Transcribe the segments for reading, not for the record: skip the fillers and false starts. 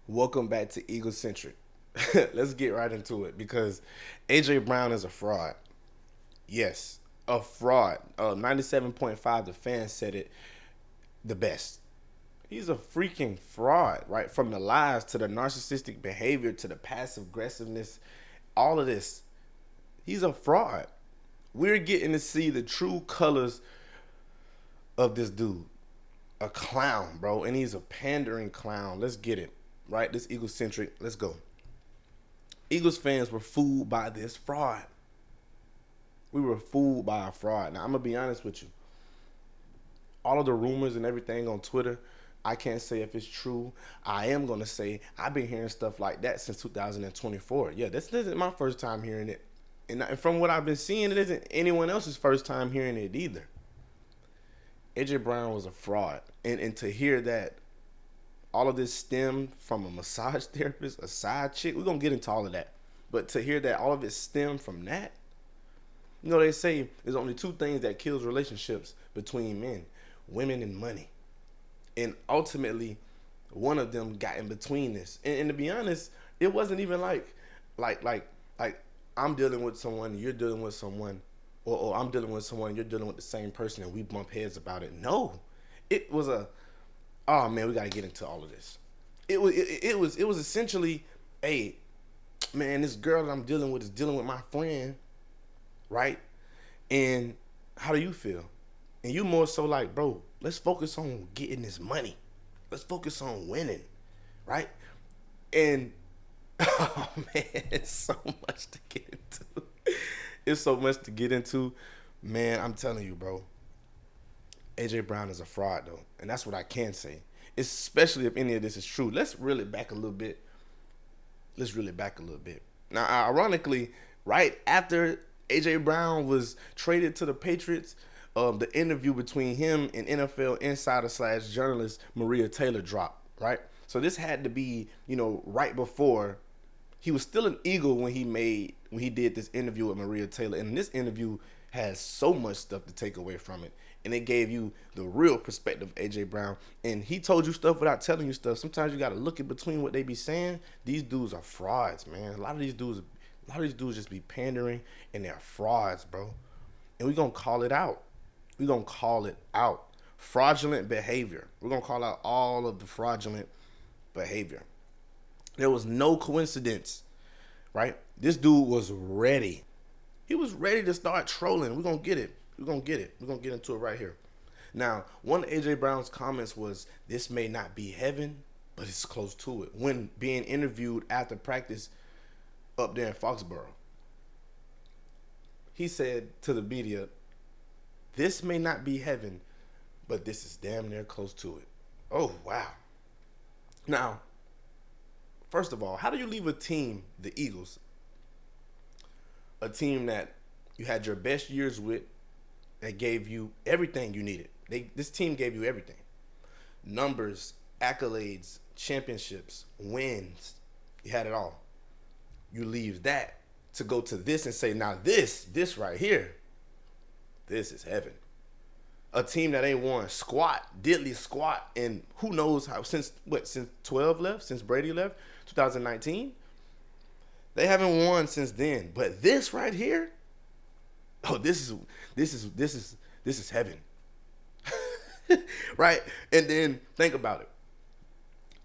Welcome back to Egocentric. Let's get right into it because A.J. Brown is a fraud. Yes, a fraud. 97.5, the fans said it the best. He's a freaking fraud, right? From the lies to the narcissistic behavior to the passive aggressiveness, all of this. He's a fraud. We're getting to see the true colors of this dude. A clown, bro. And he's a pandering clown. Let's get it, right? This egocentric. Let's go. Eagles fans were fooled by this fraud. We were fooled by a fraud. Now, I'm going to be honest with you. All of the rumors and everything on Twitter, I can't say if it's true. I am going to say I've been hearing stuff like that since 2024. Yeah, this isn't my first time hearing it. And from what I've been seeing, it isn't anyone else's first time hearing it either. AJ Brown was a fraud. And to hear that all of this stemmed from a massage therapist, a side chick, we're going to get into all of that. But to hear that all of it stemmed from that, they say there's only two things that kills relationships between men, women and money. And ultimately, one of them got in between this. And to be honest, it wasn't even like I'm dealing with someone, you're dealing with someone, or I'm dealing with someone, you're dealing with the same person, and we bump heads about it. No, it was oh man, we got to get into all of this. It was essentially, hey, man, this girl that I'm dealing with is dealing with my friend, right? And how do you feel? And you more so like, bro, let's focus on getting this money. Let's focus on winning, right? And oh man, it's so much to get into. It's so much to get into. Man, I'm telling you, bro. AJ Brown is a fraud though. And that's what I can say. Especially if any of this is true. Let's reel it back a little bit. Now, ironically, right after AJ Brown was traded to the Patriots, the interview between him and NFL insider / journalist Maria Taylor dropped, right? So this had to be, right before. He was still an Eagle when he did this interview with Maria Taylor. And this interview has so much stuff to take away from it. And it gave you the real perspective of AJ Brown. And he told you stuff without telling you stuff. Sometimes you got to look in between what they be saying. These dudes are frauds, man. A lot of these dudes just be pandering, and they're frauds, bro. And we're going to call it out. Fraudulent behavior. We're going to call out all of the fraudulent behavior. There was no coincidence, right? This dude was ready. He was ready to start trolling. We're going to get it. We're going to get into it right here. Now, one of AJ Brown's comments was, this may not be heaven, but it's close to it, when being interviewed after practice up there in Foxborough. He said to the media, this may not be heaven, but this is damn near close to it. Oh, wow. Now, first of all, how do you leave a team, the Eagles, a team that you had your best years with, that gave you everything you needed? This team gave you everything. Numbers, accolades, championships, wins. You had it all. You leave that to go to this and say, now this right here, this is heaven. A team that ain't won diddly squat, and who knows how, since 12 left, since Brady left, 2019. They haven't won since then. But this right here, oh, this is heaven. Right? And then think about it.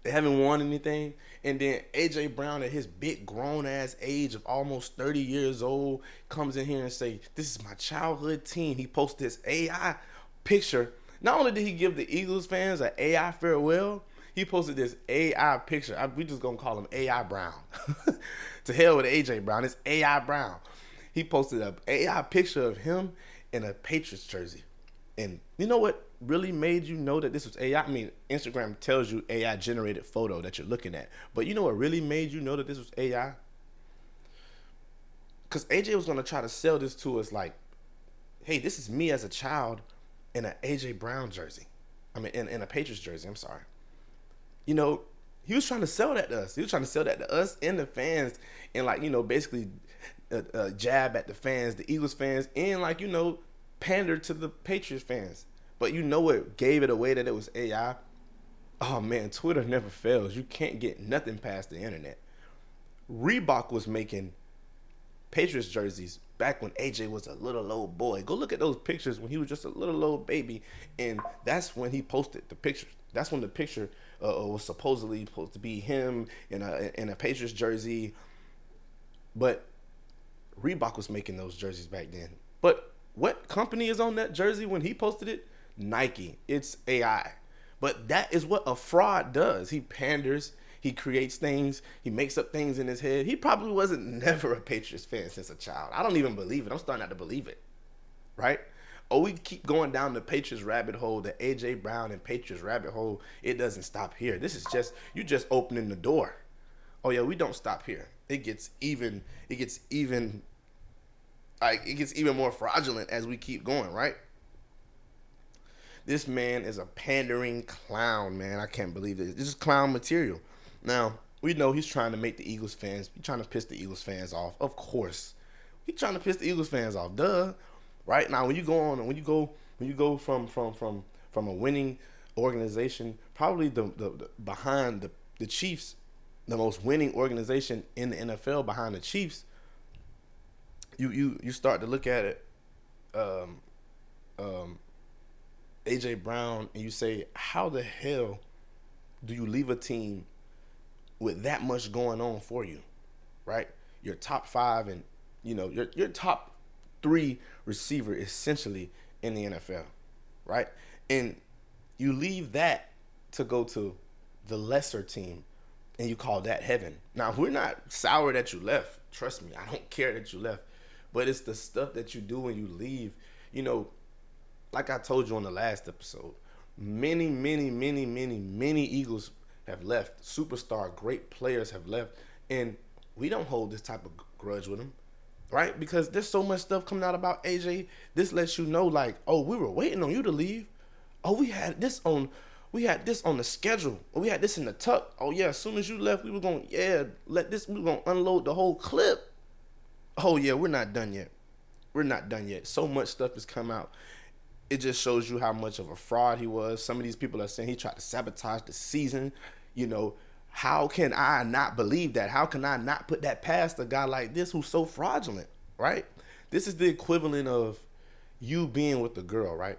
They haven't won anything. And then AJ Brown, at his big grown ass age of almost 30 years old, comes in here and say, this is my childhood team. He posted this AI picture. Not only did he give the Eagles fans an AI farewell, he posted this AI picture. We just gonna call him AI Brown. To hell with AJ Brown. It's AI Brown. He posted an AI picture of him in a Patriots jersey. And you know what really made you know that this was AI? I mean, Instagram tells you AI generated photo that you're looking at. But you know what really made you know that this was AI? Because AJ was going to try to sell this to us like, hey, this is me as a child in an AJ Brown jersey. I mean, in a Patriots jersey, I'm sorry. He was trying to sell that to us. He was trying to sell that to us and the fans, and basically jab at the fans, the Eagles fans, and pander to the Patriots fans. But you know what gave it away that it was AI? Oh man, Twitter never fails. You can't get nothing past the internet. Reebok was making Patriots jerseys back when AJ was a little old boy. Go look at those pictures when he was just a little old baby, and that's when he posted the pictures. That's when the picture was supposedly supposed to be him in a Patriots jersey. But Reebok was making those jerseys back then. But what company is on that jersey when he posted it? Nike. It's AI. But that is what a fraud does. He panders. He creates things. He makes up things in his head. He probably wasn't never a Patriots fan since a child. I don't even believe it. I'm starting not to believe it. Right? Oh, we keep going down the Patriots rabbit hole, the A.J. Brown and Patriots rabbit hole. It doesn't stop here. This is just, you just opening the door. Oh yeah, we don't stop here. It gets even more fraudulent as we keep going, right? This man is a pandering clown, man. I can't believe this. This is clown material. Now, we know he's trying to make the Eagles fans, he's trying to piss the Eagles fans off. Of course. He's trying to piss the Eagles fans off. Duh. Right? Now, when you go from a winning organization, probably the behind the Chiefs, the most winning organization in the NFL behind the Chiefs, you start to look at it, A.J. Brown, and you say, how the hell do you leave a team with that much going on for you, right? Your top five and, your top three receiver essentially in the NFL, right? And you leave that to go to the lesser team, and you call that heaven. Now, we're not sour that you left. Trust me, I don't care that you left. But it's the stuff that you do when you leave. Like I told you on the last episode, many Eagles have left. Superstar, great players have left. And we don't hold this type of grudge with them, right? Because there's so much stuff coming out about AJ. This lets you know, like, oh, we were waiting on you to leave. Oh, we had this on the schedule. Oh, we had this in the tuck. Oh yeah, as soon as you left, we were going, we were going to unload the whole clip. Oh yeah, we're not done yet. We're not done yet. So much stuff has come out. It just shows you how much of a fraud he was. Some of these people are saying he tried to sabotage the season. How can I not believe that? How can I not put that past a guy like this who's so fraudulent, right? This is the equivalent of you being with a girl, right?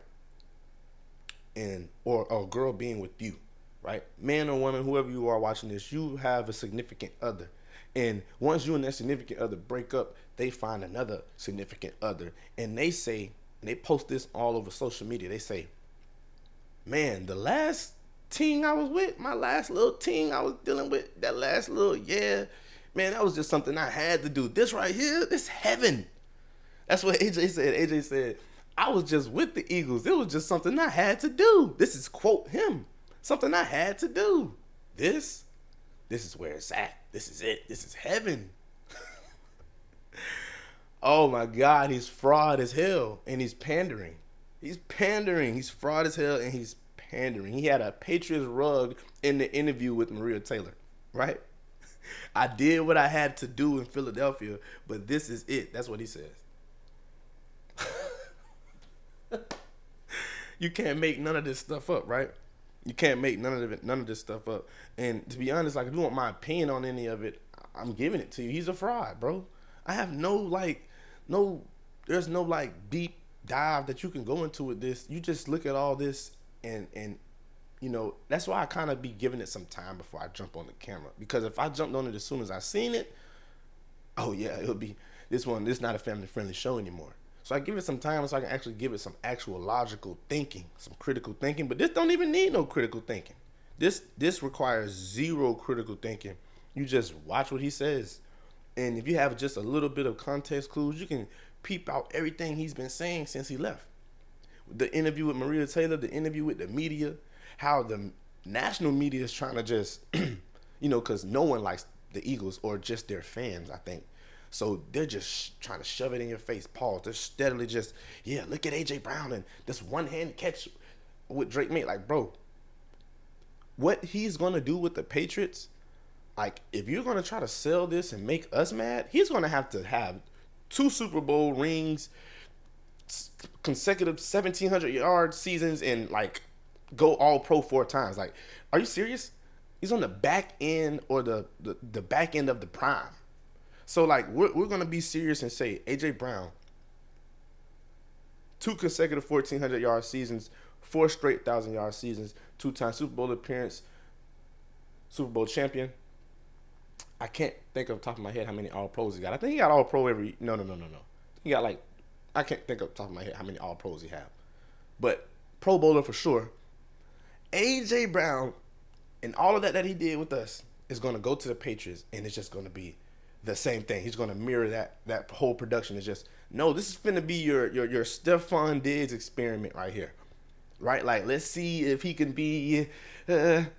Or a girl being with you, right? Man or woman, whoever you are watching this, you have a significant other. And once you and that significant other break up, they find another significant other. And they say, and they post this all over social media, they say, man, the last teen I was with, my last little teen I was dealing with, that last little, man, that was just something I had to do. This right here, this heaven. That's what AJ said. AJ said, I was just with the Eagles. It was just something I had to do. This is, quote, him. Something I had to do. This is where it's at. This is it. This is heaven. Oh my God, he's fraud as hell, and he's pandering. He's pandering. He's fraud as hell, and he's pandering. He had a Patriots rug in the interview with Maria Taylor, right? I did what I had to do in Philadelphia, but this is it. That's what he says. You can't make none of this stuff up, right? You can't make none of this stuff up. And to be honest, like, if you want my opinion on any of it, I'm giving it to you. He's a fraud, bro. I have there's no deep dive that you can go into with this. You just look at all this and that's why I kind of be giving it some time before I jump on the camera. Because if I jumped on it as soon as I seen it, oh yeah, it would be this not a family friendly show anymore. So I give it some time so I can actually give it some actual logical thinking, some critical thinking. But this don't even need no critical thinking. This requires zero critical thinking. You just watch what he says. And if you have just a little bit of context clues, you can peep out everything he's been saying since he left. The interview with Maria Taylor, the interview with the media, how the national media is trying to just, because no one likes the Eagles or just their fans, I think. So they're just trying to shove it in your face. Pause. They're steadily just, look at A.J. Brown and this one-handed catch with Drake May. Like, bro, what he's going to do with the Patriots, like, if you're going to try to sell this and make us mad, he's going to have 2 Super Bowl rings, consecutive 1,700-yard seasons, and, go all pro 4 times. Like, are you serious? He's on the back end or the back end of the prime. So like we're gonna be serious and say A.J. Brown, 2 consecutive 1,400-yard seasons, 4 straight 1,000-yard seasons, 2 time Super Bowl appearance, Super Bowl champion. I can't think of the top of my head how many All Pros he got. I think he got All Pro every. No. He got like, I can't think of the top of my head how many All Pros he have, but Pro Bowler for sure. A.J. Brown and all of that he did with us is going to go to the Patriots, and it's just going to be the same thing. He's going to mirror that whole production. It's just, no, this is going to be your Stephon Diggs experiment right here, right? Like, let's see if he can be. And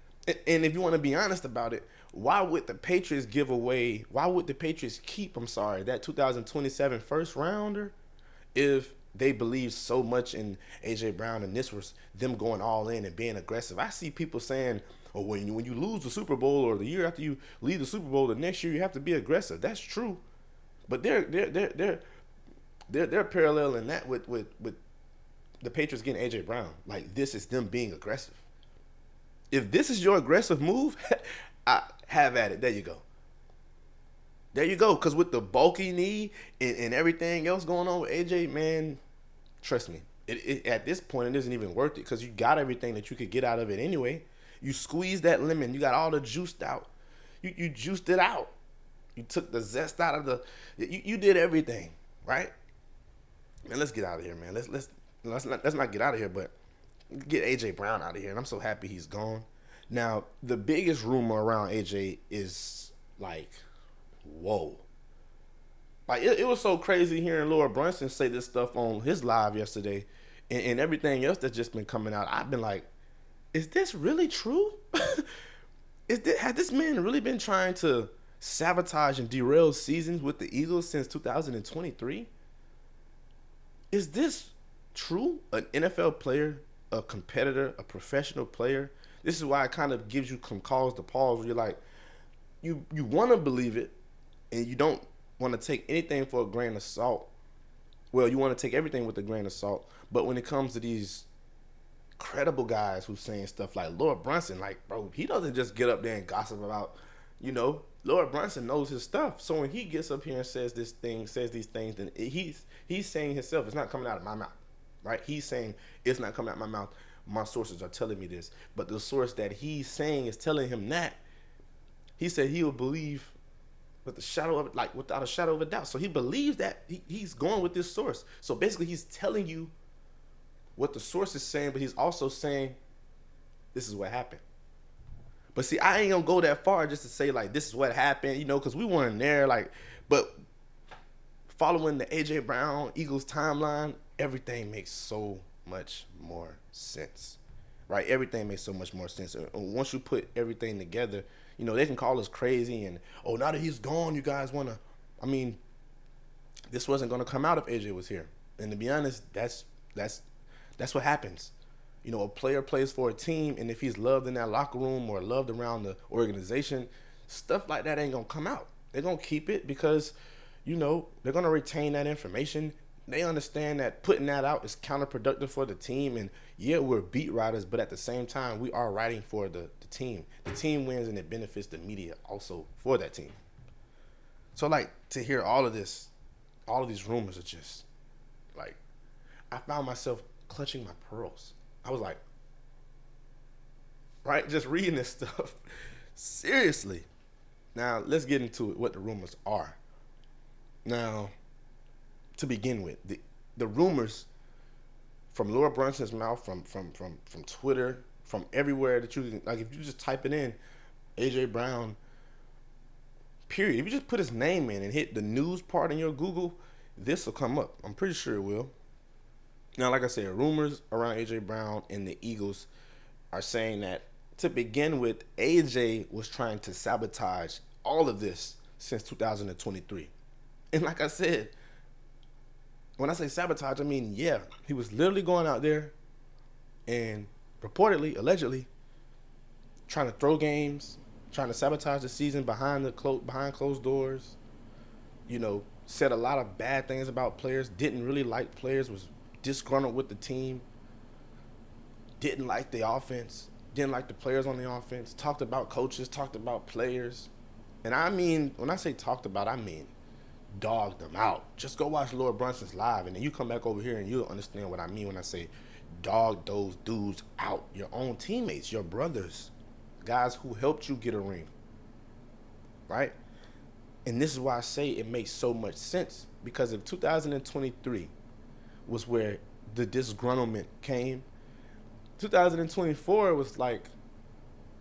if you want to be honest about it, why would the Patriots give away? Why would the Patriots keep? I'm sorry, that 2027 first rounder, if they believe so much in A.J. Brown and this was them going all in and being aggressive. I see people saying, oh, when you lose the Super Bowl or the year after you leave the Super Bowl, the next year you have to be aggressive. That's true, but they're paralleling that with the Patriots getting A.J. Brown. Like, this is them being aggressive. If this is your aggressive move, I have at it. There you go. There you go. Because with the bulky knee and everything else going on with AJ, man, trust me, at this point, it isn't even worth it because you got everything that you could get out of it anyway. You squeezed that lemon. You got all the juice out. You juiced it out. You took the zest out of you did everything, right? Man, let's get out of here, man. Let's not get out of here, but get AJ Brown out of here. And I'm so happy he's gone. Now, the biggest rumor around AJ is like, whoa. Like, it was so crazy hearing Laura Brunson say this stuff on his live yesterday and everything else that's just been coming out. I've been like, is this really true? Has this man really been trying to sabotage and derail seasons with the Eagles since 2023? Is this true? An NFL player, a competitor, a professional player? This is why it kind of gives you some cause to pause where you're like, you want to believe it and you don't want to take anything for a grain of salt. Well, you want to take everything with a grain of salt. But when it comes to these credible guys who's saying stuff like Laura Brunson, like, bro, he doesn't just get up there and gossip about, Laura Brunson knows his stuff. So when he gets up here and says these things, then he's saying himself, it's not coming out of my mouth, right? He's saying it's not coming out of my mouth. My sources are telling me this. But the source that he's saying is telling him that. He said he will believe without a shadow of a doubt. So he believes that he's going with this source. So basically he's telling you what the source is saying, but he's also saying this is what happened. But see, I ain't gonna go that far just to say like this is what happened, because we weren't there. But following the A.J. Brown Eagles timeline, everything makes so much more sense, right? Everything makes so much more sense. And once you put everything together, they can call us crazy and, oh, now that he's gone, you guys want to, this wasn't going to come out if AJ was here. And to be honest, that's what happens. A player plays for a team, and if he's loved in that locker room or loved around the organization, stuff like that ain't going to come out. They're going to keep it because, they're going to retain that information. They understand that putting that out is counterproductive for the team. And yeah, we're beat writers, but at the same time, we are writing for the team. The team wins and it benefits the media also for that team. So to hear all of this, all of these rumors are just I found myself clutching my pearls. I was like, right, just reading this stuff. Seriously. Now, let's get into it, what the rumors are. Now, to begin with, the rumors from Laura Brunson's mouth, from Twitter, from everywhere that you can, if you just type it in, A.J. Brown, period. If you just put his name in and hit the news part in your Google, this will come up. I'm pretty sure it will. Now, like I said, rumors around A.J. Brown and the Eagles are saying that, to begin with, A.J. was trying to sabotage all of this since 2023. And like I said, when I say sabotage, I mean, yeah, he was literally going out there and reportedly, allegedly, trying to throw games, trying to sabotage the season behind closed doors, said a lot of bad things about players, didn't really like players, was disgruntled with the team, didn't like the offense, didn't like the players on the offense, talked about coaches, talked about players. And I mean, when I say talked about, I mean dogged them out. Just go watch Lord Brunson's live, and then you come back over here and you'll understand what I mean when I say dog those dudes out. Your own teammates, your brothers, guys who helped you get a ring, right? And this is why I say it makes so much sense, because if 2023 was where the disgruntlement came, 2024 was like,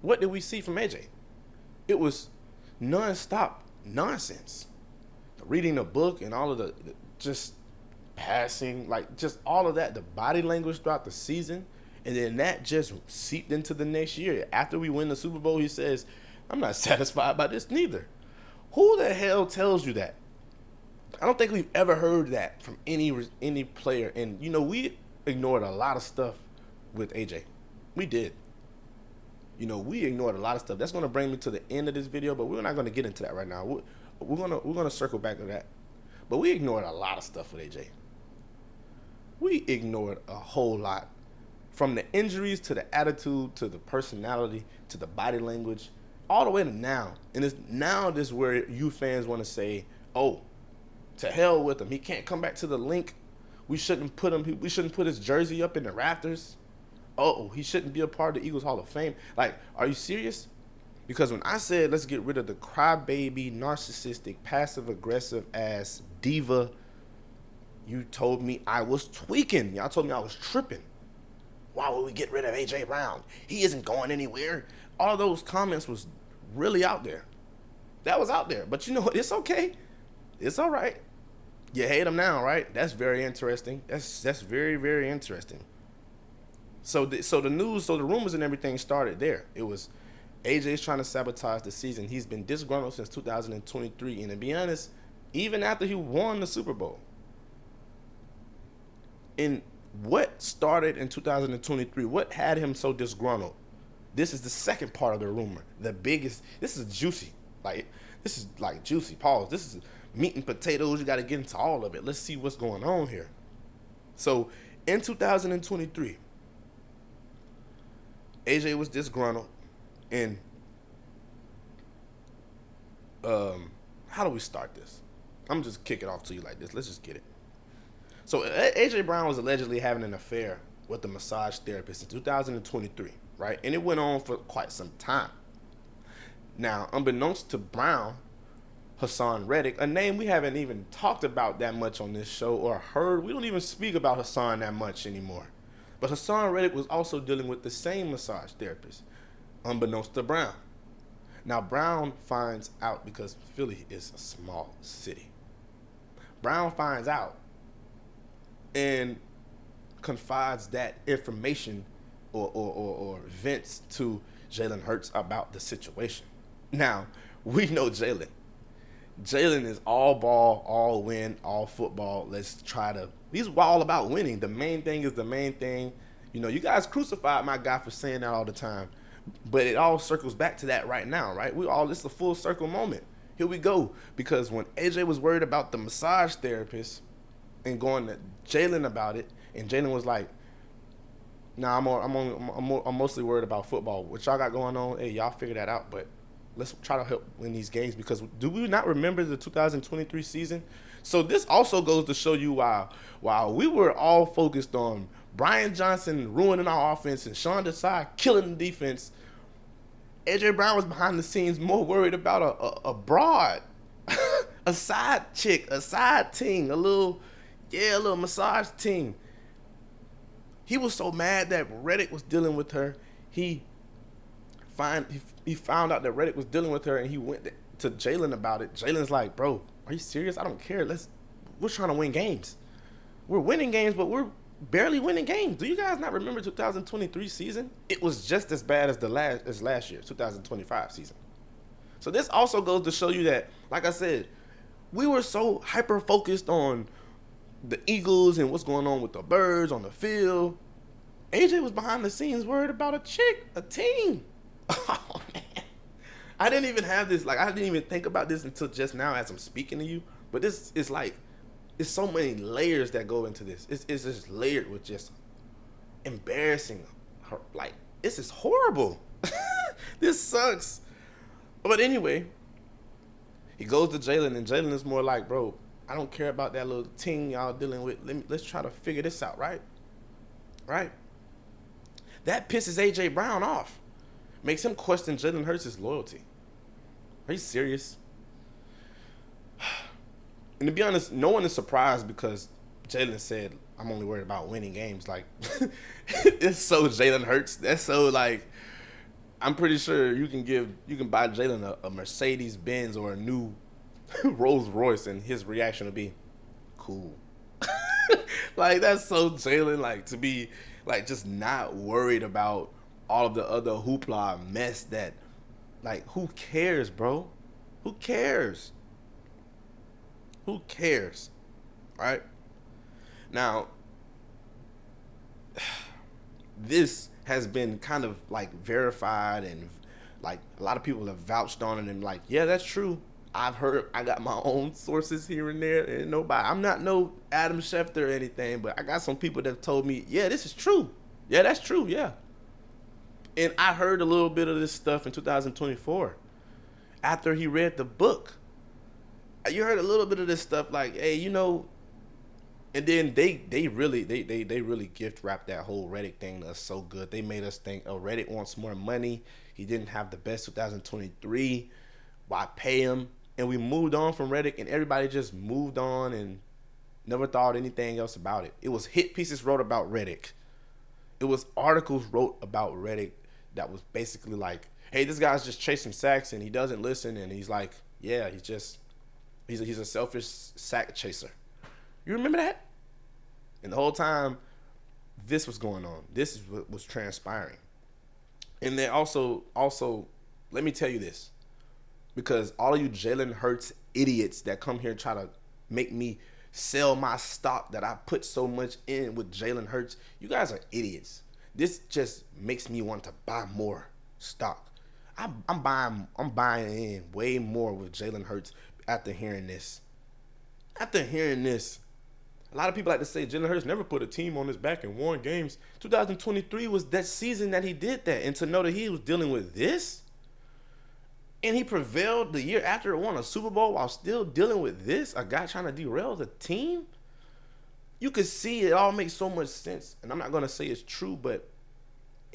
what did we see from AJ? It was non-stop nonsense. Reading the book and all of the just passing, like just all of that, the body language throughout the season, and then that just seeped into the next year. After we win the Super Bowl, he says, I'm not satisfied by this neither. Who the hell tells you that? I don't think we've ever heard that from any player. And, you know, we ignored a lot of stuff with AJ. We did. You know, we ignored a lot of stuff. That's going to bring me to the end of this video, but we're not going to get into that right now. We're gonna circle back to that. But we ignored a lot of stuff with AJ. We ignored a whole lot. From the injuries to the attitude to the personality to the body language, all the way to now. And it's now this where you fans want to say, oh, to hell with him. He can't come back to the link. We shouldn't put his jersey up in the rafters. Oh, he shouldn't be a part of the Eagles Hall of Fame. Like, are you serious? Because when I said let's get rid of the crybaby, narcissistic, passive-aggressive ass diva, you told me I was tweaking. Y'all told me I was tripping. Why would we get rid of A.J. Brown? He isn't going anywhere. All those comments was really out there. That was out there. But you know what? It's okay. It's all right. You hate him now, right? That's very interesting. That's very, very interesting. So the news, so the rumors and everything started there. It was AJ's trying to sabotage the season. He's been disgruntled since 2023. And to be honest, even after he won the Super Bowl. And what started in 2023? What had him so disgruntled? This is the second part of the rumor. The biggest, this is juicy. This is like juicy. Pause. This is meat and potatoes. You got to get into all of it. Let's see what's going on here. So in 2023, AJ was disgruntled. And how do we start this? I'm just kick it off to you like this. Let's just get it. So A.J. Brown was allegedly having an affair with a massage therapist in 2023, right? And it went on for quite some time. Now, unbeknownst to Brown, Hassan Reddick, a name we haven't even talked about that much on this show or heard. We don't even speak about Hassan that much anymore. But Hassan Reddick was also dealing with the same massage therapist, unbeknownst to Brown. Now, Brown finds out, because Philly is a small city. Brown finds out and confides that information or vents to Jalen Hurts about the situation. Now, we know Jalen. Jalen is all ball, all win, all football. He's all about winning. The main thing is the main thing. You know, you guys crucified my guy for saying that all the time. But it all circles back to that right now, right? It's a full circle moment. Here we go. Because when AJ was worried about the massage therapist and going to Jalen about it, and Jalen was like, nah, I'm mostly worried about football. What y'all got going on, hey, y'all figure that out. But let's try to help win these games, because do we not remember the 2023 season? So this also goes to show you while we were all focused on Brian Johnson ruining our offense and Sean Desai killing the defense, A.J. Brown was behind the scenes more worried about a broad, a side chick, a side ting, a little massage ting. He was so mad that Reddick was dealing with her. He found out that Reddick was dealing with her, and he went to Jalen about it. Jalen's like, bro, are you serious? I don't care. We're trying to win games. We're winning games, but we're barely winning games. Do you guys not remember 2023 season? It was just as bad as last year, 2025 season. So this also goes to show you that, like I said, we were so hyper focused on the Eagles and what's going on with the birds on the field. AJ was behind the scenes worried about a chick, a team. Oh, man. I didn't even have this, I didn't even think about this until just now as I'm speaking to you. But this is it's so many layers that go into this. It's just layered with just embarrassing like this is horrible. This sucks. But anyway, he goes to Jalen, and Jalen is more like, bro, I don't care about that little ting y'all dealing with. Let's try to figure this out, right? Right? That pisses A.J. Brown off. Makes him question Jalen Hurts' loyalty. Are you serious? And to be honest, no one is surprised because Jalen said, I'm only worried about winning games. Like, it's so Jalen Hurts. That's so, like, I'm pretty sure you can buy Jalen a Mercedes Benz or a new Rolls Royce, and his reaction would be, cool. Like, that's so Jalen, like, to be, like, just not worried about all of the other hoopla mess that, like, who cares, bro? Who cares? Who cares? Right? Now, this has been kind of like verified, and like a lot of people have vouched on it and like, yeah, that's true. I've heard, I got my own sources here and there, and nobody, I'm not no Adam Schefter or anything, but I got some people that have told me, yeah, this is true. Yeah, that's true. Yeah. And I heard a little bit of this stuff in 2024 after he read the book. You heard a little bit of this stuff like, hey, you know, and then they really gift wrapped that whole Redick thing to us so good. They made us think, oh, Redick wants more money. He didn't have the best 2023. Why pay him? And we moved on from Redick, and everybody just moved on and never thought anything else about it. It was hit pieces wrote about Redick. It was articles wrote about Redick that was basically like, hey, this guy's just chasing sacks and he doesn't listen, and he's like, yeah, he's a selfish sack chaser. You remember that? And the whole time, this was going on. This is what was transpiring. And then also, let me tell you this, because all of you Jalen Hurts idiots that come here and try to make me sell my stock that I put so much in with Jalen Hurts, you guys are idiots. This just makes me want to buy more stock. I'm buying in way more with Jalen Hurts after hearing this. A lot of people like to say Jalen Hurts never put a team on his back and won games. 2023 was that season that he did that. And to know that he was dealing with this, and he prevailed the year after it won a Super Bowl while still dealing with this, a guy trying to derail the team, you could see it all makes so much sense. And I'm not going to say it's true, but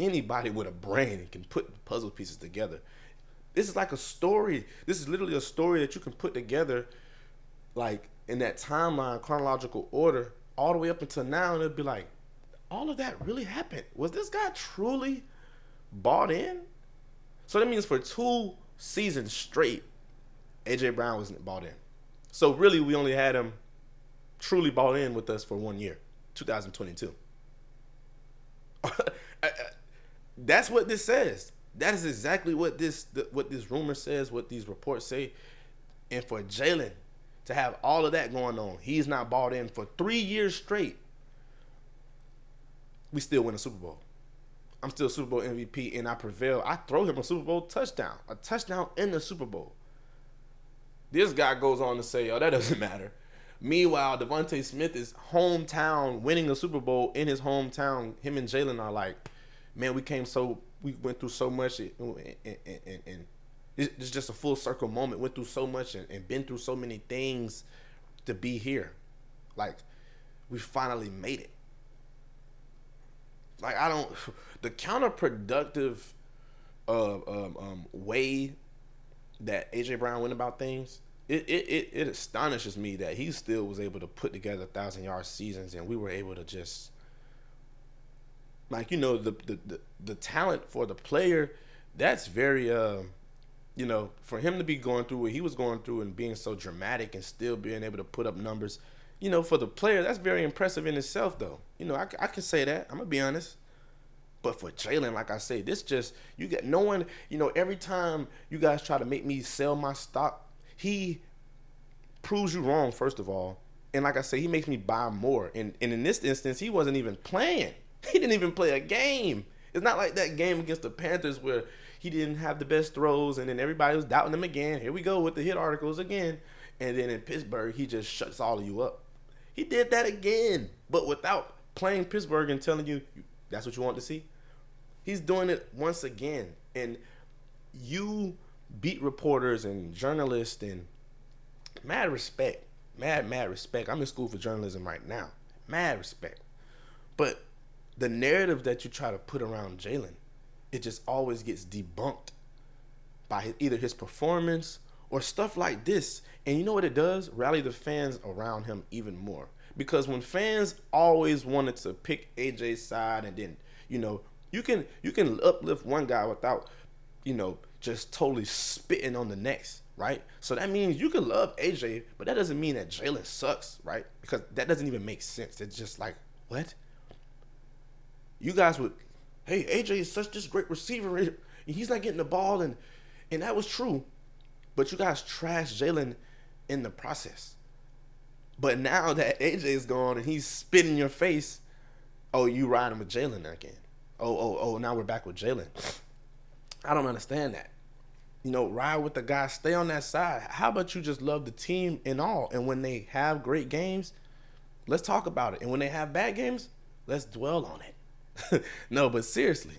anybody with a brain can put the puzzle pieces together. This is like a story. This is literally a story that you can put together, like, in that timeline, chronological order, all the way up until now, and it'd be like, all of that really happened. Was this guy truly bought in? So that means for 2 seasons straight, A.J. Brown wasn't bought in. So really, we only had him truly bought in with us for 1 year, 2022. That's what this says. That is exactly what this rumor says, what these reports say. And for Jalen to have all of that going on, he's not bought in for 3 years straight, we still win a Super Bowl. I'm still Super Bowl MVP, and I prevail. I throw him a Super Bowl touchdown, a touchdown in the Super Bowl. This guy goes on to say, oh, that doesn't matter. Meanwhile, Devontae Smith is hometown winning a Super Bowl in his hometown. Him and Jalen are like, man, we went through so much, and it's just a full circle moment. Went through so much and been through so many things to be here. Like, we finally made it. Like, the counterproductive way that A.J. Brown went about things, it astonishes me that he still was able to put together 1,000-yard seasons, and we were able to just, like, you know, the talent for the player, that's very, you know, for him to be going through what he was going through and being so dramatic and still being able to put up numbers, you know, for the player, that's very impressive in itself, though. You know, I can say that. I'm going to be honest. But for Jalen, like I say, this just, you get no one, you know, every time you guys try to make me sell my stock, he proves you wrong, first of all. And like I say, he makes me buy more. And in this instance, he wasn't even playing. He didn't even play a game. It's not like that game against the Panthers where he didn't have the best throws and then everybody was doubting him again. Here we go with the hit articles again. And then in Pittsburgh, he just shuts all of you up. He did that again, but without playing Pittsburgh and telling you that's what you want to see. He's doing it once again. And you beat reporters and journalists and mad respect. Mad respect. I'm in school for journalism right now. Mad respect. But the narrative that you try to put around Jalen, it just always gets debunked by either his performance or stuff like this. And you know what it does? Rally the fans around him even more. Because when fans always wanted to pick AJ's side, and then, you can uplift one guy without, just totally spitting on the next, right? So that means you can love AJ, but that doesn't mean that Jalen sucks, right? Because that doesn't even make sense. It's just like, what? You guys would, hey, AJ is such this great receiver, and he's not getting the ball, and that was true. But you guys trashed Jalen in the process. But now that AJ is gone and he's spitting in your face, oh, you riding with Jalen again. Oh, now we're back with Jalen. I don't understand that. Ride with the guy, stay on that side. How about you just love the team and all? And when they have great games, let's talk about it. And when they have bad games, let's dwell on it. No, but seriously.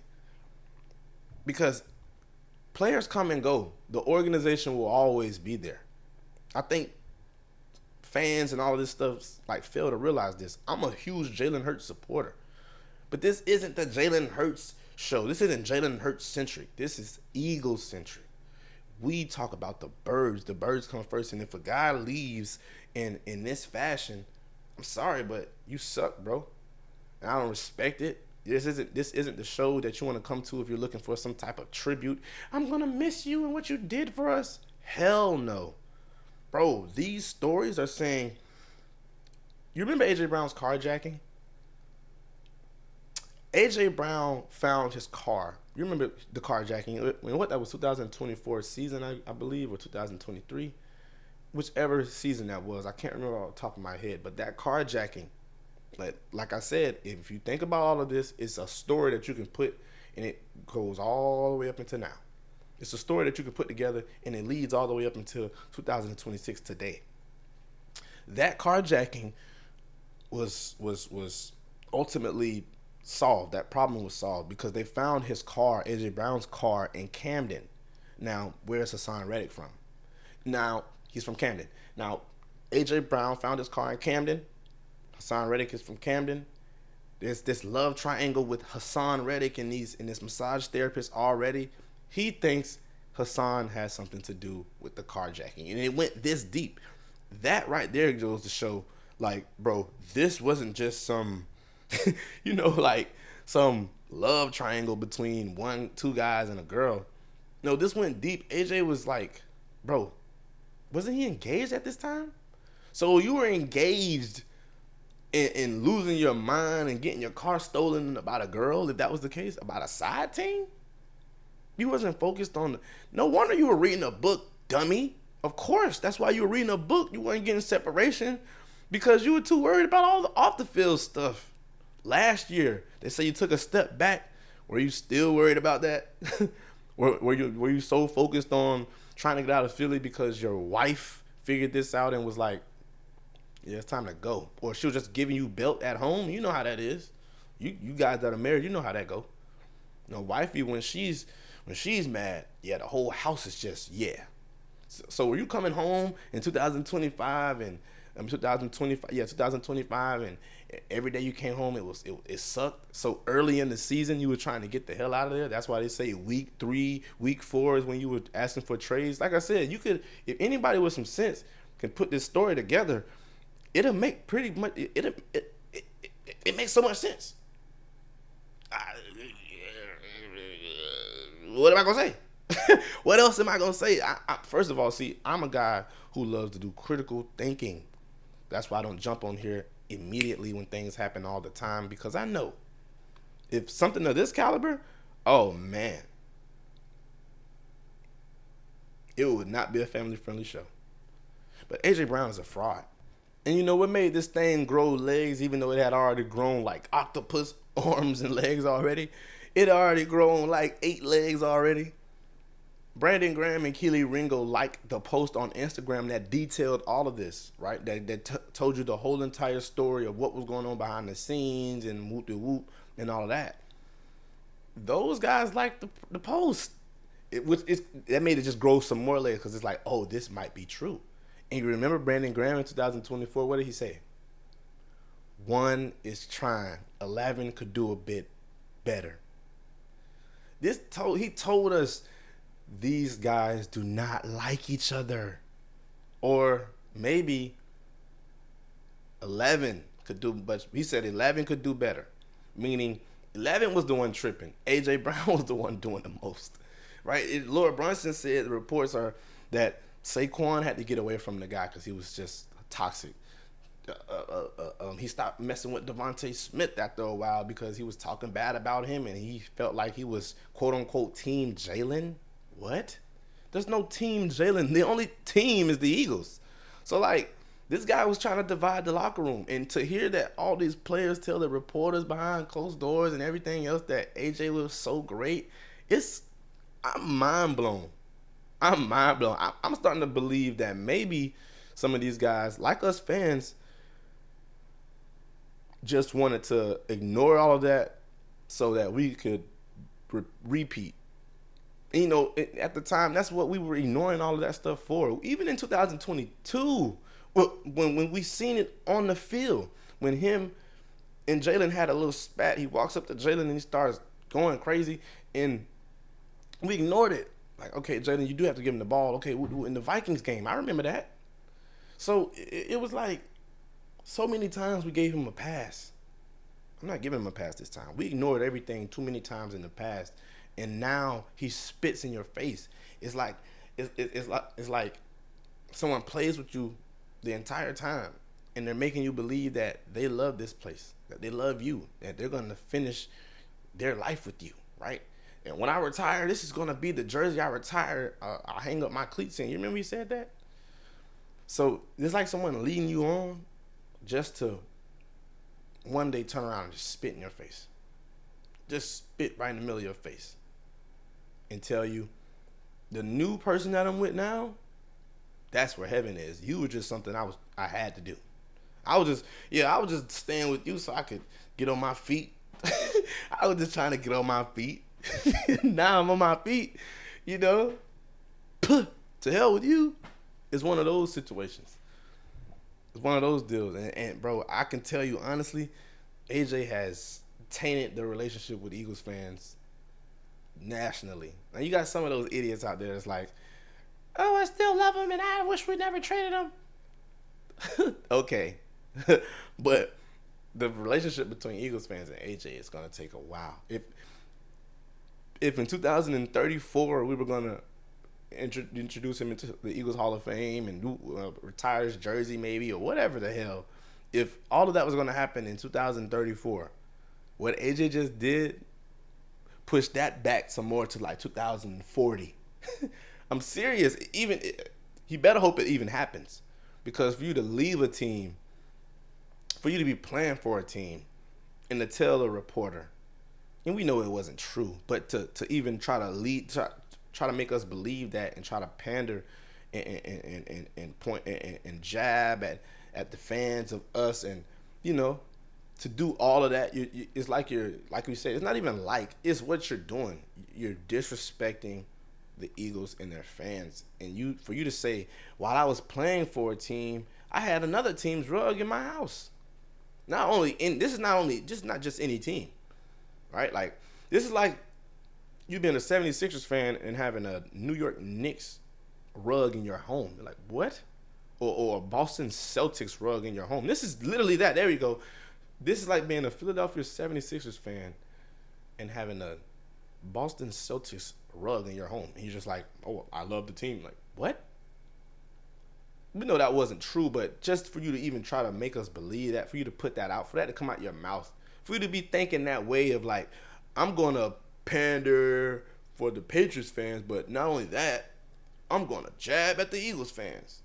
Because players come and go. The organization will always be there. I think fans and all of this stuff fail to realize this. I'm a huge Jalen Hurts supporter. But this isn't the Jalen Hurts show. This isn't Jalen Hurts centric. This is Eagles centric. We talk about the birds. The birds come first. And if a guy leaves in this fashion, I'm sorry, but you suck, bro. And I don't respect it. This isn't the show that you want to come to if you're looking for some type of tribute. I'm gonna miss you and what you did for us. Hell no. Bro, these stories are saying, you remember A.J. Brown's carjacking? A.J. Brown found his car. You remember the carjacking? What, that was 2024 season, I believe, or 2023? Whichever season that was. I can't remember off the top of my head. But that carjacking, like I said, if you think about all of this, it's a story that you can put, and it goes all the way up until now. It's a story that you can put together, and it leads all the way up until 2026 today. That carjacking was ultimately solved. That problem was solved because they found his car, A.J. Brown's car, in Camden. Now, where's Hassan Reddick from? Now, he's from Camden. Now, A.J. Brown found his car in Camden. Hassan Reddick is from Camden. There's this love triangle with Hassan Reddick and this massage therapist already. He thinks Hassan has something to do with the carjacking. And it went this deep. That right there goes to show, bro, this wasn't just some, some love triangle between two guys and a girl. No, this went deep. AJ was like, bro, wasn't he engaged at this time? So you were engaged in losing your mind and getting your car stolen about a girl, if that was the case, about a side team? You wasn't focused on no wonder you were reading a book, dummy. Of course, that's why you were reading a book. You weren't getting separation because you were too worried about all the off the field stuff. Last year, they say you took a step back. Were you still worried about that? were you so focused on trying to get out of Philly because your wife figured this out and was like, yeah, it's time to go? Or she was just giving you belt at home? You know how that is. You guys that are married, you know how that go. Wifey, when she's mad, yeah, the whole house is just, yeah. So were you coming home in 2025 and 2025 and every day you came home it sucked? So early in the season you were trying to get the hell out of there. That's why they say week 3, week 4 is when you were asking for trades. Like I said, you could, if anybody with some sense can put this story together, it'll make pretty much it makes so much sense. What am I gonna say? What else am I gonna say? First of all, see, I'm a guy who loves to do critical thinking. That's why I don't jump on here immediately when things happen all the time, because I know if something of this caliber, oh man, it would not be a family-friendly show. But A.J. Brown is a fraud. And you know what made this thing grow legs, even though it had already grown like octopus arms and legs already? It already grown like 8 legs already. Brandon Graham and Keely Ringo liked the post on Instagram that detailed all of this, right? That told you the whole entire story of what was going on behind the scenes and whoop-de-whoop and all of that. those guys like the post. That made it just grow some more layers because it's like, oh, this might be true. And you remember Brandon Graham in 2024? What did he say? One is trying. 11 could do a bit better. He told us these guys do not like each other, or maybe 11 could do, but he said 11 could do better, meaning 11 was the one tripping. A.J. Brown was the one doing the most, right? Lord Brunson said the reports are that Saquon had to get away from the guy because he was just toxic. He stopped messing with Devontae Smith after a while because he was talking bad about him and he felt like he was quote unquote team Jalen. What? There's no team Jalen. The only team is the Eagles. So like this guy was trying to divide the locker room, and to hear that all these players tell the reporters behind closed doors and everything else that AJ was so great, I'm mind blown. I'm mind blown. I'm starting to believe that maybe some of these guys, like us fans, just wanted to ignore all of that so that we could repeat. You know, at the time, that's what we were ignoring all of that stuff for. Even in 2022, when we seen it on the field, when him and Jalen had a little spat, he walks up to Jalen and he starts going crazy, and we ignored it. Like, okay, Jalen, you do have to give him the ball. Okay, in the Vikings game, I remember that. So it was like so many times we gave him a pass. I'm not giving him a pass this time. We ignored everything too many times in the past, and now he spits in your face. It's like someone plays with you the entire time, and they're making you believe that they love this place, that they love you, that they're gonna finish their life with you, right? And when I retire, this is gonna be the jersey I retire. I hang up my cleats in. You remember he said that? So it's like someone leading you on just to one day turn around and just spit in your face. Just spit right in the middle of your face and tell you, the new person that I'm with now, that's where heaven is. You were just something I had to do. I was just staying with you so I could get on my feet. I was just trying to get on my feet. Now I'm on my feet, you know. To hell with you. It's one of those situations. It's one of those deals. And bro, I can tell you honestly, AJ has tainted the relationship with Eagles fans nationally. Now you got some of those idiots out there that's like, oh, I still love him and I wish we never traded him. Okay. But the relationship between Eagles fans and AJ is going to take a while. If in 2034 we were going to introduce him into the Eagles Hall of Fame and retire his jersey maybe or whatever the hell, if all of that was going to happen in 2034, what AJ just did pushed that back some more to like 2040. I'm serious. He better hope it even happens, because for you to leave a team, for you to be playing for a team, and to tell a reporter, and we know it wasn't true, but to even try to make us believe that and try to pander and point and jab at the fans of us, and you know, to do all of that, it's like we said, it's not even like, it's what you're doing. You're disrespecting the Eagles and their fans, and for you to say, while I was playing for a team, I had another team's rug in my house. This is not just any team, right? Like, this is like you being a 76ers fan and having a New York Knicks rug in your home. You're like, what? Or a Boston Celtics rug in your home. This is literally that. There you go. This is like being a Philadelphia 76ers fan and having a Boston Celtics rug in your home. And you're just like, oh, I love the team. Like, what? We know that wasn't true, but just for you to even try to make us believe that, for you to put that out, for that to come out your mouth, for you to be thinking that way of like, I'm going to pander for the Patriots fans, but not only that, I'm going to jab at the Eagles fans.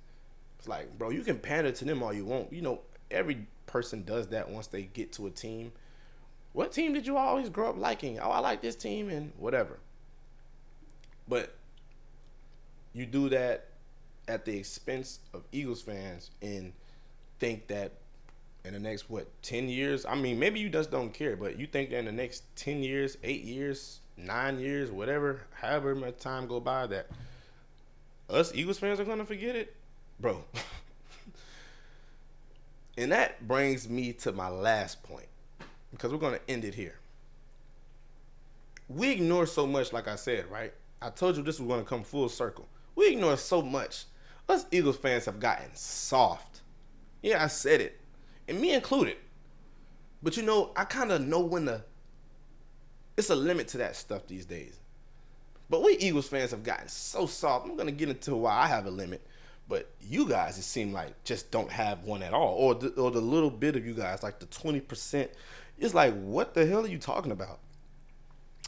It's like, bro, you can pander to them all you want. You know, every person does that once they get to a team. What team did you always grow up liking? Oh, I like this team and whatever. But you do that at the expense of Eagles fans and think that in the next, what, 10 years? I mean, maybe you just don't care, but you think that in the next 10 years, 8 years, 9 years, whatever, however much time go by, that us Eagles fans are going to forget it? Bro. And that brings me to my last point, because we're going to end it here. We ignore so much, like I said, right? I told you this was going to come full circle. We ignore so much. Us Eagles fans have gotten soft. Yeah, I said it. And me included. But you know, I kind of know when it's a limit to that stuff these days. But we Eagles fans have gotten so soft. I'm going to get into why I have a limit. But you guys, it seems like, just don't have one at all. Or the little bit of you guys, like the 20%. It's like, what the hell are you talking about?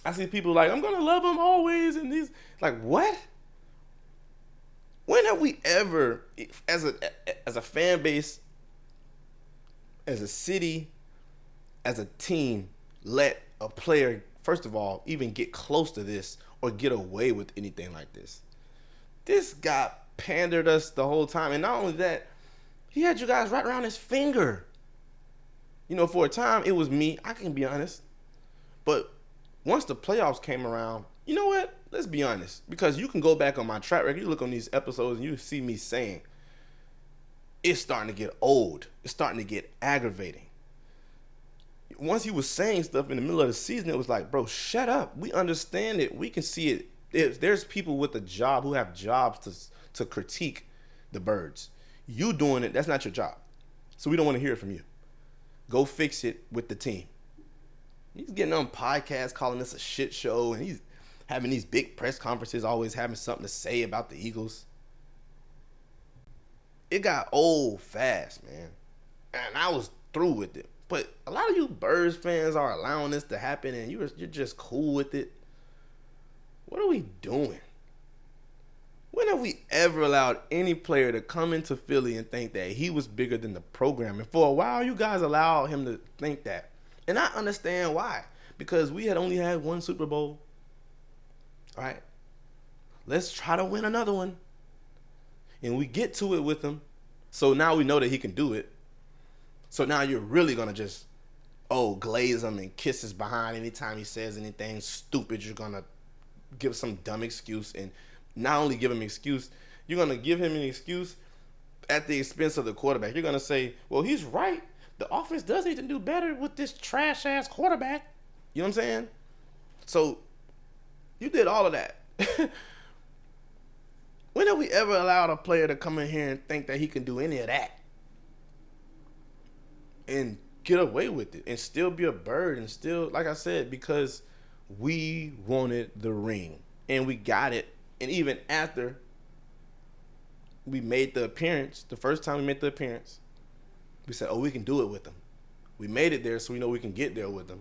I see people like, I'm going to love them always. And these, like, what? When have we ever, as a fan base, as a city, as a team, let a player, first of all, even get close to this or get away with anything like this? This guy pandered us the whole time. And not only that, he had you guys right around his finger. You know, for a time, it was me. I can be honest. But once the playoffs came around, you know what? Let's be honest. Because you can go back on my track record. You look on these episodes and you see me saying, it's starting to get old. It's starting to get aggravating. Once he was saying stuff in the middle of the season, it was like, bro, shut up. We understand it. We can see it. There's people with a job who have jobs to critique the Birds. You doing it, that's not your job. So we don't want to hear it from you. Go fix it with the team. He's getting on podcasts calling this a shit show, and he's having these big press conferences, always having something to say about the Eagles. It got old fast, man. And I was through with it. But a lot of you Birds fans are allowing this to happen, and you're just cool with it. What are we doing? When have we ever allowed any player to come into Philly and think that he was bigger than the program? And for a while, you guys allowed him to think that. And I understand why. Because we had only had one Super Bowl. All right? Let's try to win another one. And we get to it with him. So now we know that he can do it. So now you're really going to just, glaze him and kiss his behind anytime he says anything stupid. You're going to give some dumb excuse, and not only give him an excuse, you're going to give him an excuse at the expense of the quarterback. You're going to say, well, he's right. The offense does need to do better with this trash-ass quarterback. You know what I'm saying? So you did all of that. When have we ever allowed a player to come in here and think that he can do any of that and get away with it and still be a Bird and still, like I said, because we wanted the ring and we got it. And even after we made the appearance, the first time we made the appearance, we said, we can do it with them. We made it there, so we know we can get there with them.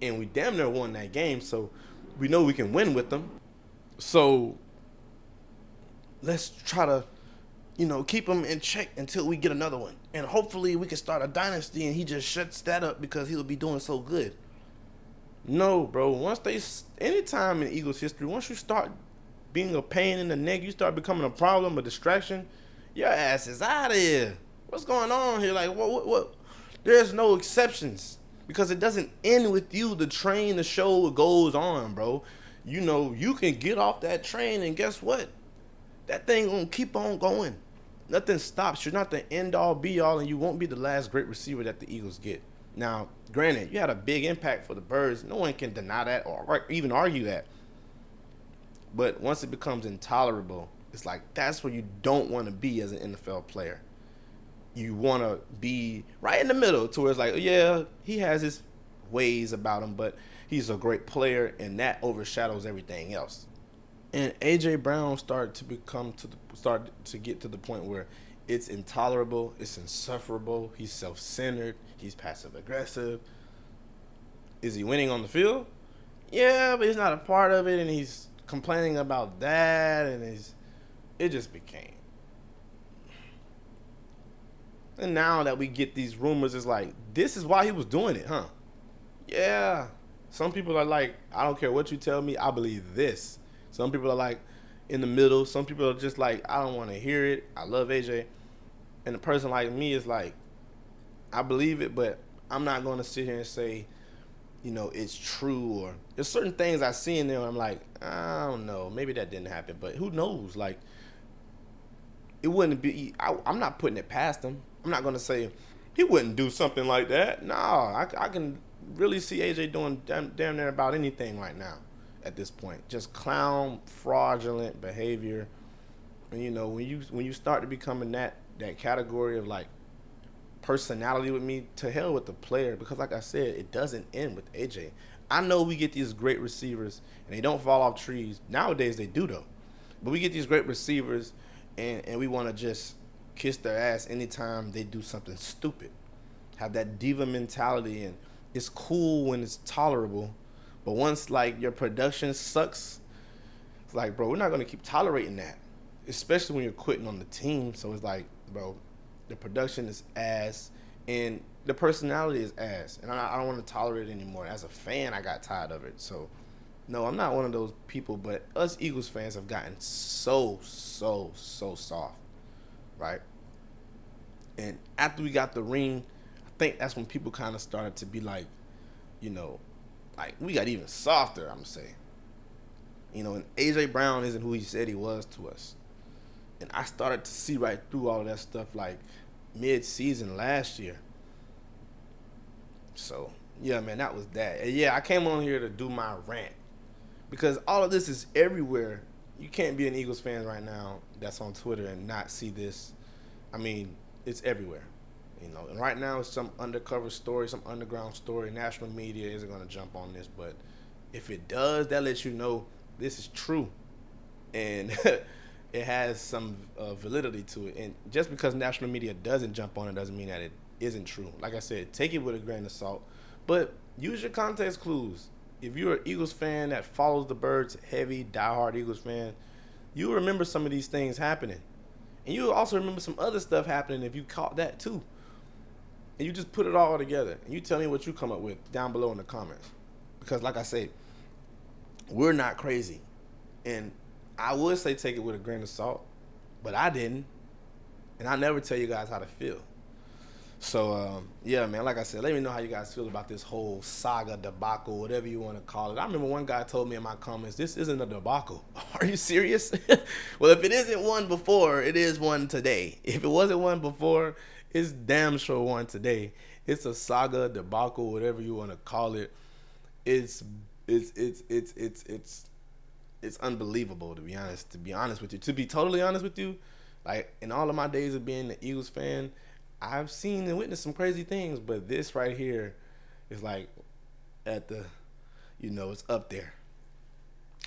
And we damn near won that game, so we know we can win with them. So let's try to, keep them in check until we get another one. And hopefully we can start a dynasty and he just shuts that up because he'll be doing so good. No, bro. Anytime in Eagles history, once you start being a pain in the neck, you start becoming a problem, a distraction, your ass is out of here. What's going on here? Like, what? There's no exceptions because it doesn't end with you. The train, the show goes on, bro. You can get off that train and guess what? That thing gonna keep on going. Nothing stops. You're not the end-all, be-all, and you won't be the last great receiver that the Eagles get. Now, granted, you had a big impact for the Birds. No one can deny that or even argue that. But once it becomes intolerable, it's like that's where you don't want to be as an NFL player. You want to be right in the middle to where it's like, yeah, he has his ways about him, but he's a great player, and that overshadows everything else. And A.J. Brown started to get to the point where it's intolerable, it's insufferable, he's self-centered, he's passive-aggressive. Is he winning on the field? Yeah, but he's not a part of it, and he's complaining about that, and it just became. And now that we get these rumors, it's like, this is why he was doing it, huh? Yeah. Some people are like, I don't care what you tell me, I believe this. Some people are like in the middle. Some people are just like, I don't want to hear it. I love AJ. And a person like me is like, I believe it, but I'm not going to sit here and say, it's true, or there's certain things I see in there. I'm like, I don't know, maybe that didn't happen, but who knows? Like, it wouldn't be. I'm not putting it past him. I'm not going to say he wouldn't do something like that. Nah, I can really see AJ doing damn near about anything right now. At this point, just clown, fraudulent behavior. And when you start to become in that category of like personality with me, to hell with the player, because like I said, it doesn't end with AJ. I know we get these great receivers and they don't fall off trees. Nowadays they do though. But we get these great receivers and we want to just kiss their ass anytime they do something stupid. Have that diva mentality, and it's cool when it's tolerable. But once like your production sucks, it's like, bro, we're not gonna keep tolerating that. Especially when you're quitting on the team. So it's like, bro, the production is ass and the personality is ass, and I don't want to tolerate it anymore. As a fan, I got tired of it. So no, I'm not one of those people, but us Eagles fans have gotten so soft, right? And after we got the ring, I think that's when people kind of started to be like, like we got even softer, I'm saying. And A.J. Brown isn't who he said he was to us. And I started to see right through all of that stuff like mid-season last year. So, yeah, man, that was that. And yeah, I came on here to do my rant because all of this is everywhere. You can't be an Eagles fan right now that's on Twitter and not see this. I mean, it's everywhere. And right now it's some undercover story, some underground story. National media isn't going to jump on this, but if it does, that lets you know this is true. And it has some validity to it. And just because national media doesn't jump on it doesn't mean that it isn't true. Like I said, take it with a grain of salt, but use your context clues. If you're an Eagles fan that follows the Birds, heavy, diehard Eagles fan, you remember some of these things happening. And you also remember some other stuff happening if you caught that too. And you just put it all together. And you tell me what you come up with down below in the comments. Because like I said, we're not crazy. And I would say take it with a grain of salt, but I didn't. And I never tell you guys how to feel. So, yeah, man, like I said, let me know how you guys feel about this whole saga, debacle, whatever you want to call it. I remember one guy told me in my comments, this isn't a debacle. Are you serious? Well, if it isn't one before, it is one today. If it wasn't one before, it's damn sure one today. It's a saga, debacle, whatever you want to call it. It's unbelievable, to be honest. To be honest with you, to be totally honest with you, like in all of my days of being an Eagles fan, I've seen and witnessed some crazy things, but this right here is like at the, it's up there.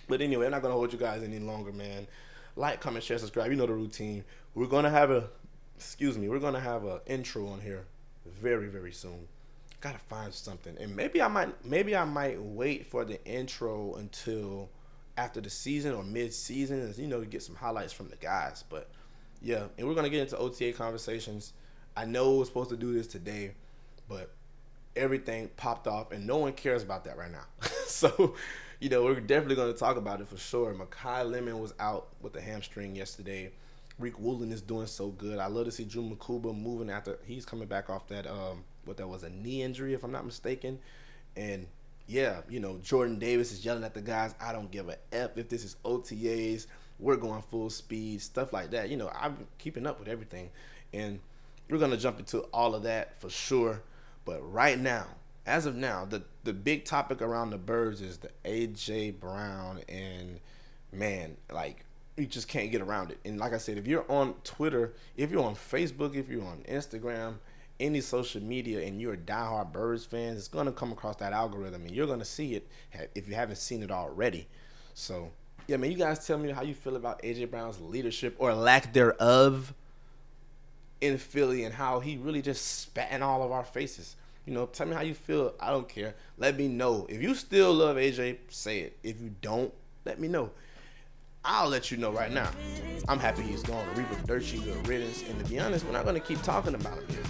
But anyway, I'm not gonna hold you guys any longer, man. Like, comment, share, subscribe. You know the routine. We're gonna have a intro on here very, very soon. Gotta find something, and maybe I might wait for the intro until after the season or mid-season, to get some highlights from the guys. But yeah, and we're gonna get into OTA conversations. I know we're supposed to do this today, but everything popped off, and no one cares about that right now. So, we're definitely going to talk about it for sure. Mekhi Lemon was out with a hamstring yesterday. Reek Woolen is doing so good. I love to see Drew Makuba moving after he's coming back off that, that was a knee injury, if I'm not mistaken. And, yeah, Jordan Davis is yelling at the guys, I don't give a F if this is OTAs. We're going full speed, stuff like that. I'm keeping up with everything. And we're going to jump into all of that for sure. But right now, as of now, the big topic around the Birds is the A.J. Brown. And, man, like, you just can't get around it. And like I said, if you're on Twitter, if you're on Facebook, if you're on Instagram, any social media, and you're a diehard Birds fan, it's going to come across that algorithm. And you're going to see it if you haven't seen it already. So, yeah, man, you guys tell me how you feel about A.J. Brown's leadership or lack thereof in Philly, and how he really just spat in all of our faces. Tell me how you feel. I don't care. Let me know. If you still love AJ, say it. If you don't, let me know. I'll let you know right now. I'm happy he's gone. Reba Dirty, good riddance. And to be honest, we're not gonna keep talking about him here.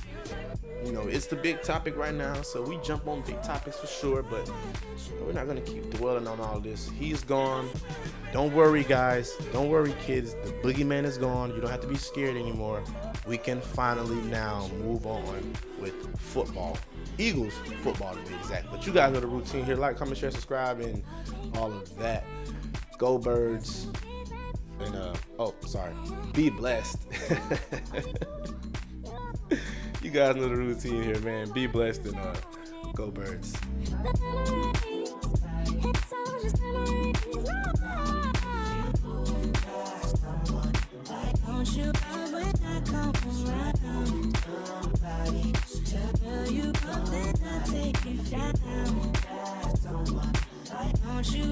You know, it's the big topic right now, so we jump on big topics for sure, but we're not gonna keep dwelling on all this. He's gone. Don't worry, guys. Don't worry, kids. The boogeyman is gone. You don't have to be scared anymore. We can finally now move on with football. Eagles football to be exact. But you guys know the routine here. Like, comment, share, subscribe, and all of that. Go Birds. And be blessed. You guys know the routine here, man. Be blessed and go Birds. Don't you love when I come around? Tell you, but then I take it down. Don't you